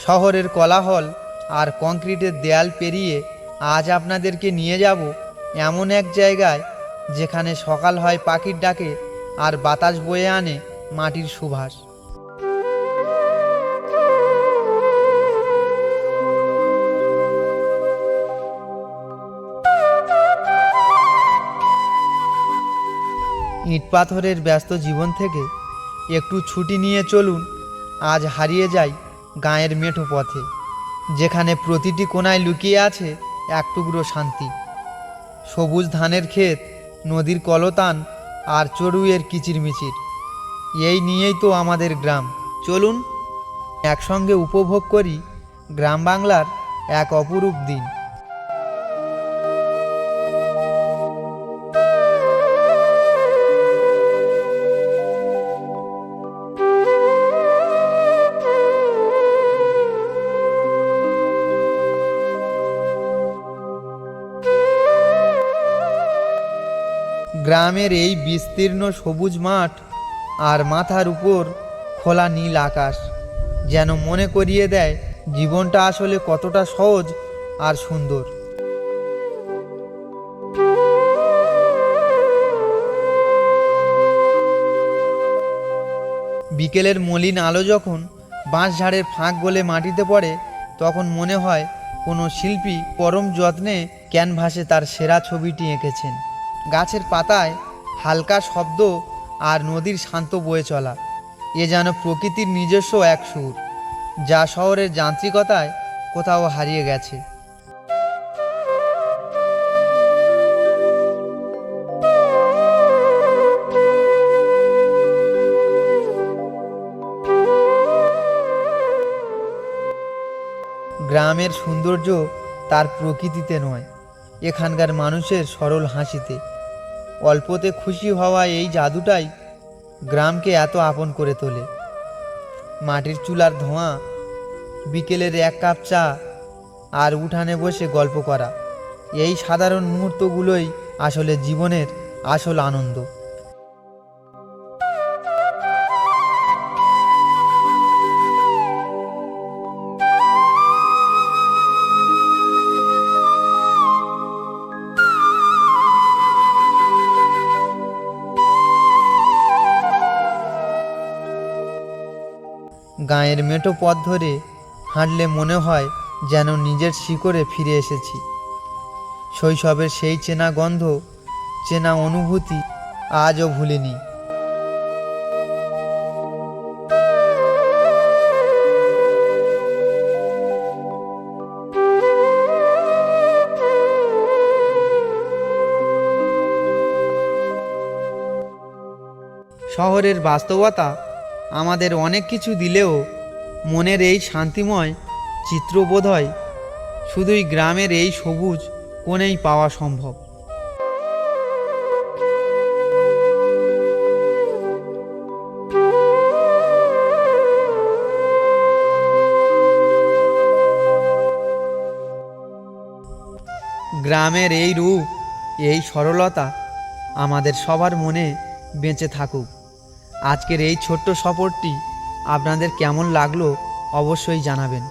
শহরের কোলাহল আর কংক্রিটের দেয়াল পেরিয়ে আজ আপনাদেরকে নিয়ে যাব এমন এক জায়গায় যেখানে সকাল হয় পাখির ডাকে আর বাতাস বয়ে আনে মাটির সুবাস। ইট পাথরের ব্যস্ত জীবন থেকে একটু ছুটি নিয়ে চলুন, আজ হারিয়ে যাই গাঁয়ের মেঠো পথে, যেখানে প্রতিটি কোণায় লুকিয়ে আছে এক টুকরো শান্তি। সবুজ ধানের ক্ষেত, নদীর কলতান আর চড়ুইয়ের কিচিরমিচির, এই নিয়েই তো আমাদের গ্রাম। চলুন একসঙ্গে উপভোগ করি গ্রাম বাংলার এক অপরূপ দিন। গ্রামের এই বিস্তীর্ণ সবুজ মাঠ আর মাথার উপর খোলা নীল আকাশ যেন মনে করিয়ে দেয় জীবনটা আসলে কতটা সহজ আর সুন্দর। বিকেলের মলিন আলো যখন বাঁশঝাড়ের ফাঁক গলে মাটিতে পড়ে, তখন মনে হয় কোনো শিল্পী পরম যত্নে ক্যানভাসে তার সেরা ছবিটি এঁকেছেন। গাছের পাতায় হালকা শব্দ আর নদীর শান্ত বয়ে চলা, এ যেন প্রকৃতির নিজস্ব এক সুর, যা শহরের যান্ত্রিকতায় কোথাও হারিয়ে গেছে। গ্রামের সৌন্দর্য তার প্রকৃতিতে নয়, এখানকার মানুষের সরল হাসিতে। অল্পতে খুশি হওয়া এই জাদুটাই গ্রামকে এত আপন করে তোলে। মাটির চুলার ধোঁয়া, বিকেলের এক কাপ চা আর উঠানে বসে গল্প করা, এই সাধারণ মুহূর্তগুলোই আসলে জীবনের আসল আনন্দ। গাঁয়ের মেঠো পথ ধরে হাঁটলে মনে হয় যেন নিজের শিকড়ে ফিরে এসেছি। শৈশবের সেই চেনা গন্ধ, চেনা অনুভূতি আজও ভুলিনি। শহরের বাস্তবতা আমাদের অনেক কিছু দিলেও মনের এই শান্তিময় চিত্র বোধহয় শুধুই গ্রামের এই সবুজ কোণেই পাওয়া সম্ভব। গ্রামের এই রূপ, এই সরলতা আমাদের সবার মনে বেঁচে থাকুক। আজকের এই ছোট্ট সফরটি আপনাদের কেমন লাগলো অবশ্যই জানাবেন।